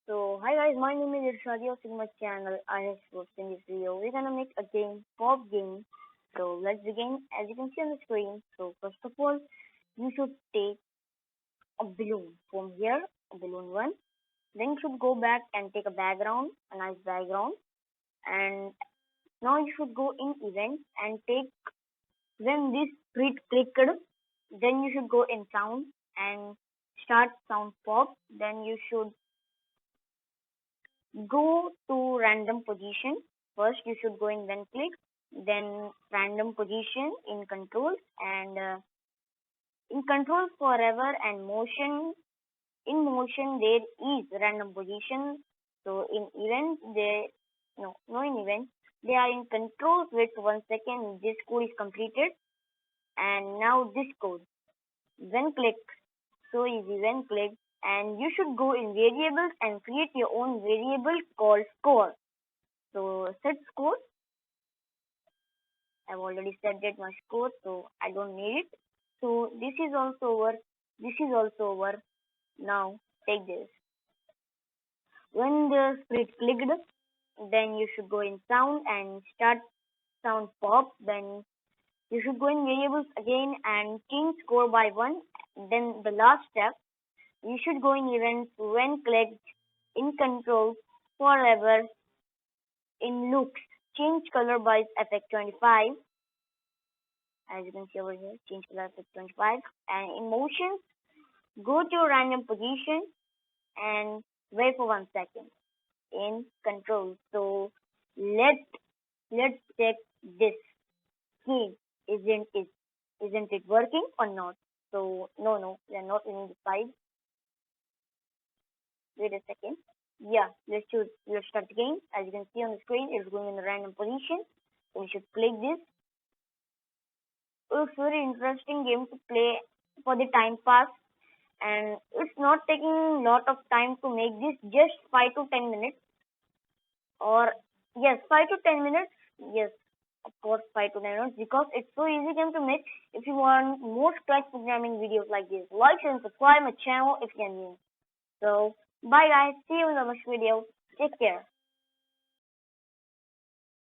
So, hi guys, my name is Irshadi of Sigma channel. I have hosted in this video. We're gonna make a game, pop game. So, let's begin. As you can see on the screen, so first of all, you should take a balloon from here, a balloon one. Then you should go back and take a background, a nice background. And now you should go in events and take when this grid clicked, then you should go in sound and start sound pop. Then you should go to random position. First, you should go in then click, then random position in controls and in controls forever and motion. In motion, there is random position. So in events, there no in events. They are in controls. Wait for 1 second. This code is completed, and now this code. When click, so easy. When click, and you should go in variables and create your own variable called score. So set score. I've already set that my score, so I don't need it. So this is also over. This is also over. Now take this. When the split clicked, then you should go in sound and start sound pop. Then you should go in variables again and change score by 1. Then the last step, you should go in events when clicked in controls forever in looks. Change color by effect 25. As you can see over here, change color effect 25. And in motions, go to a random position and wait for 1 second in control. So let's check this game. Isn't it working or not? So no, we are not in the side. Wait a second. Yeah, let's start the game. As you can see on the screen, it's going in a random position. So we should click this. It's very interesting game to play for the time pass, and it's not taking a lot of time to make this. Just 5 to 10 minutes, or yes, 5 to 10 minutes. Yes, of course, 5 to 10 minutes because it's so easy game to make. If you want more scratch programming videos like this, like and subscribe my channel if you're new. So bye guys, see you in the next video. Take care.